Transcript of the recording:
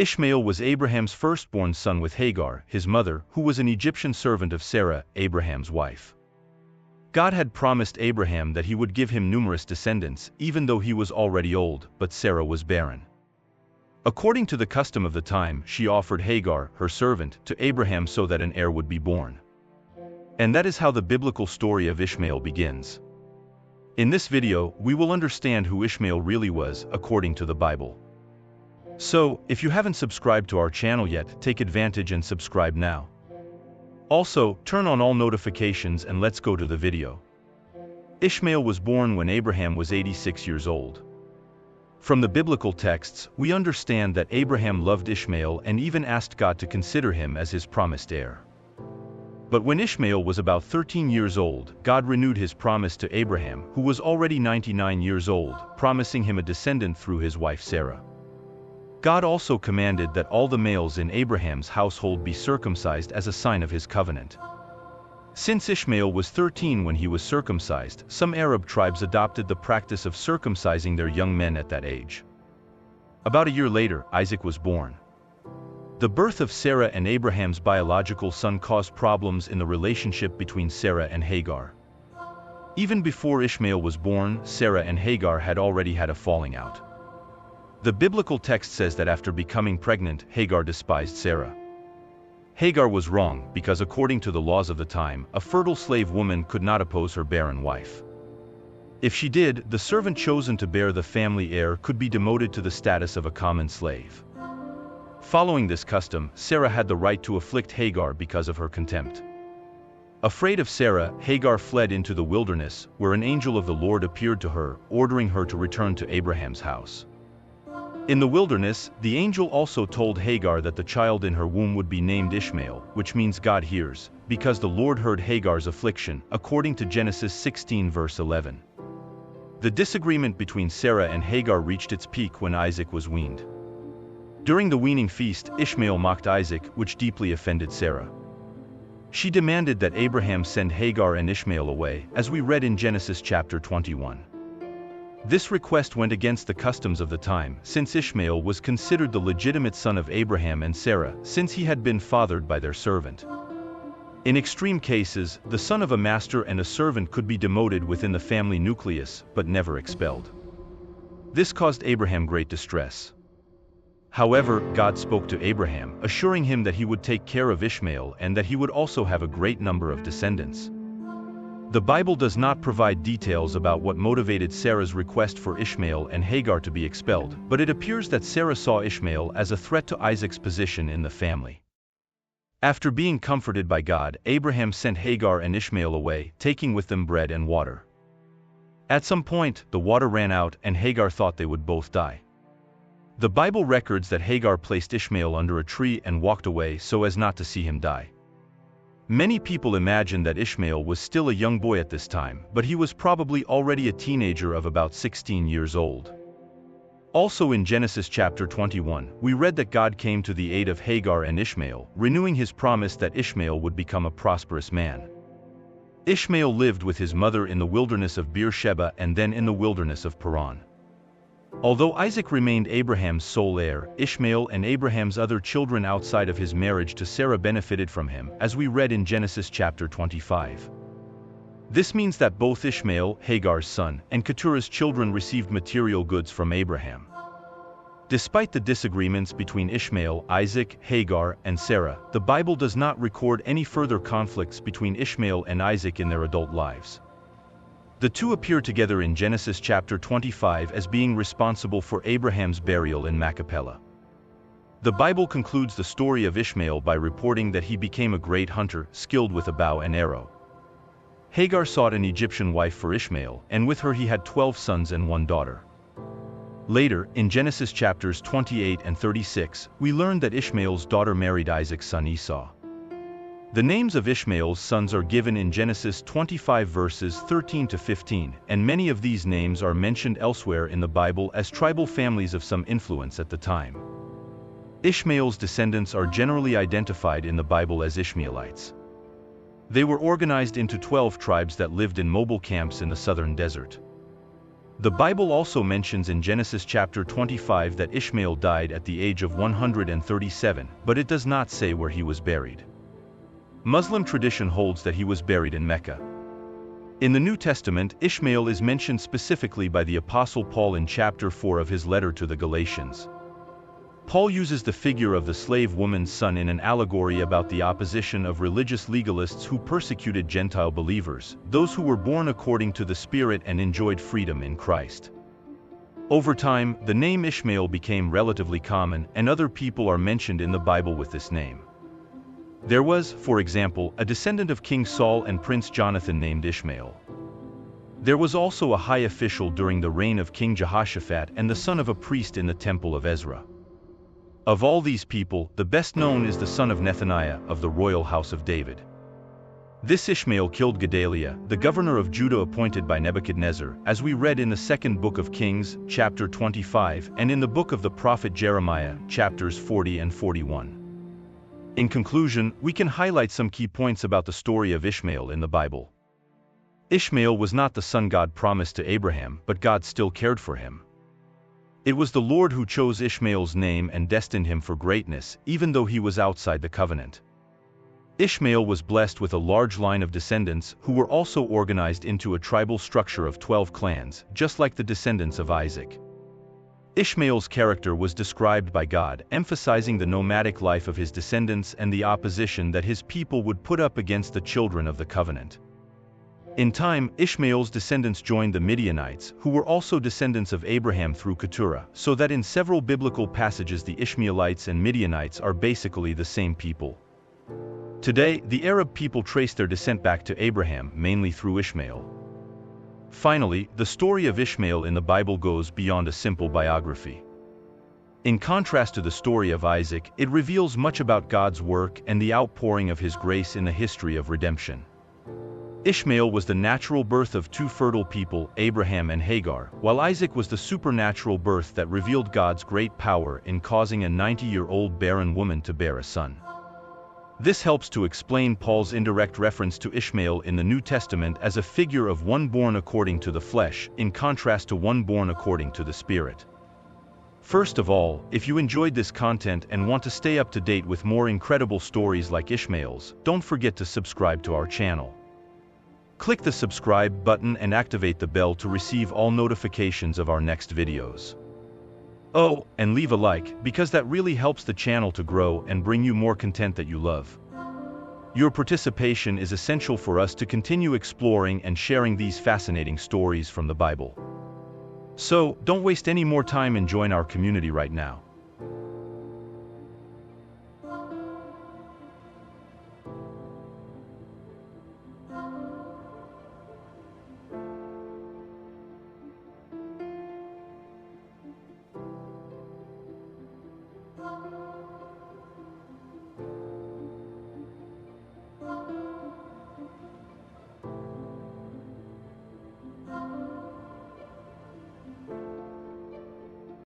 Ishmael was Abraham's firstborn son with Hagar, his mother, who was an Egyptian servant of Sarah, Abraham's wife. God had promised Abraham that he would give him numerous descendants, even though he was already old, but Sarah was barren. According to the custom of the time, she offered Hagar, her servant, to Abraham so that an heir would be born. And that is how the biblical story of Ishmael begins. In this video, we will understand who Ishmael really was, according to the Bible. So, if you haven't subscribed to our channel yet, take advantage and subscribe now. Also, turn on all notifications and let's go to the video. Ishmael was born when Abraham was 86 years old. From the biblical texts, we understand that Abraham loved Ishmael and even asked God to consider him as his promised heir. But when Ishmael was about 13 years old, God renewed his promise to Abraham, who was already 99 years old, promising him a descendant through his wife Sarah. God also commanded that all the males in Abraham's household be circumcised as a sign of his covenant. Since Ishmael was 13 when he was circumcised, some Arab tribes adopted the practice of circumcising their young men at that age. About a year later, Isaac was born. The birth of Sarah and Abraham's biological son caused problems in the relationship between Sarah and Hagar. Even before Ishmael was born, Sarah and Hagar had already had a falling out. The biblical text says that after becoming pregnant, Hagar despised Sarah. Hagar was wrong because according to the laws of the time, a fertile slave woman could not oppose her barren wife. If she did, the servant chosen to bear the family heir could be demoted to the status of a common slave. Following this custom, Sarah had the right to afflict Hagar because of her contempt. Afraid of Sarah, Hagar fled into the wilderness, where an angel of the Lord appeared to her, ordering her to return to Abraham's house. In the wilderness, the angel also told Hagar that the child in her womb would be named Ishmael, which means God hears, because the Lord heard Hagar's affliction, according to Genesis 16 verse 11. The disagreement between Sarah and Hagar reached its peak when Isaac was weaned. During the weaning feast, Ishmael mocked Isaac, which deeply offended Sarah. She demanded that Abraham send Hagar and Ishmael away, as we read in Genesis chapter 21. This request went against the customs of the time, since Ishmael was considered the legitimate son of Abraham and Sarah, since he had been fathered by their servant. In extreme cases, the son of a master and a servant could be demoted within the family nucleus, but never expelled. This caused Abraham great distress. However, God spoke to Abraham, assuring him that he would take care of Ishmael and that he would also have a great number of descendants. The Bible does not provide details about what motivated Sarah's request for Ishmael and Hagar to be expelled, but it appears that Sarah saw Ishmael as a threat to Isaac's position in the family. After being comforted by God, Abraham sent Hagar and Ishmael away, taking with them bread and water. At some point, the water ran out and Hagar thought they would both die. The Bible records that Hagar placed Ishmael under a tree and walked away so as not to see him die. Many people imagine that Ishmael was still a young boy at this time, but he was probably already a teenager of about 16 years old. Also in Genesis chapter 21, we read that God came to the aid of Hagar and Ishmael, renewing his promise that Ishmael would become a prosperous man. Ishmael lived with his mother in the wilderness of Beersheba and then in the wilderness of Paran. Although Isaac remained Abraham's sole heir, Ishmael and Abraham's other children outside of his marriage to Sarah benefited from him, as we read in Genesis chapter 25. This means that both Ishmael, Hagar's son, and Keturah's children received material goods from Abraham. Despite the disagreements between Ishmael, Isaac, Hagar, and Sarah, the Bible does not record any further conflicts between Ishmael and Isaac in their adult lives. The two appear together in Genesis chapter 25 as being responsible for Abraham's burial in Machpelah. The Bible concludes the story of Ishmael by reporting that he became a great hunter, skilled with a bow and arrow. Hagar sought an Egyptian wife for Ishmael, and with her he had 12 sons and 1 daughter. Later, in Genesis chapters 28 and 36, we learn that Ishmael's daughter married Isaac's son Esau. The names of Ishmael's sons are given in Genesis 25 verses 13 to 15, and many of these names are mentioned elsewhere in the Bible as tribal families of some influence at the time. Ishmael's descendants are generally identified in the Bible as Ishmaelites. They were organized into 12 tribes that lived in mobile camps in the southern desert. The Bible also mentions in Genesis chapter 25 that Ishmael died at the age of 137, but it does not say where he was buried. Muslim tradition holds that he was buried in Mecca. In the New Testament, Ishmael is mentioned specifically by the Apostle Paul in chapter 4 of his letter to the Galatians. Paul uses the figure of the slave woman's son in an allegory about the opposition of religious legalists who persecuted Gentile believers, those who were born according to the Spirit and enjoyed freedom in Christ. Over time, the name Ishmael became relatively common, and other people are mentioned in the Bible with this name. There was, for example, a descendant of King Saul and Prince Jonathan named Ishmael. There was also a high official during the reign of King Jehoshaphat and the son of a priest in the temple of Ezra. Of all these people, the best known is the son of Nethaniah of the royal house of David. This Ishmael killed Gedaliah, the governor of Judah appointed by Nebuchadnezzar, as we read in the second book of Kings, chapter 25, and in the book of the prophet Jeremiah, chapters 40 and 41. In conclusion, we can highlight some key points about the story of Ishmael in the Bible. Ishmael was not the son God promised to Abraham, but God still cared for him. It was the Lord who chose Ishmael's name and destined him for greatness, even though he was outside the covenant. Ishmael was blessed with a large line of descendants who were also organized into a tribal structure of 12 clans, just like the descendants of Isaac. Ishmael's character was described by God, emphasizing the nomadic life of his descendants and the opposition that his people would put up against the children of the covenant. In time, Ishmael's descendants joined the Midianites, who were also descendants of Abraham through Keturah, so that in several biblical passages the Ishmaelites and Midianites are basically the same people. Today, the Arab people trace their descent back to Abraham, mainly through Ishmael. Finally, the story of Ishmael in the Bible goes beyond a simple biography. In contrast to the story of Isaac, it reveals much about God's work and the outpouring of His grace in the history of redemption. Ishmael was the natural birth of two fertile people, Abraham and Hagar, while Isaac was the supernatural birth that revealed God's great power in causing a 90-year-old barren woman to bear a son. This helps to explain Paul's indirect reference to Ishmael in the New Testament as a figure of one born according to the flesh, in contrast to one born according to the Spirit. First of all, if you enjoyed this content and want to stay up to date with more incredible stories like Ishmael's, don't forget to subscribe to our channel. Click the subscribe button and activate the bell to receive all notifications of our next videos. Oh, and leave a like, because that really helps the channel to grow and bring you more content that you love. Your participation is essential for us to continue exploring and sharing these fascinating stories from the Bible. So, don't waste any more time and join our community right now.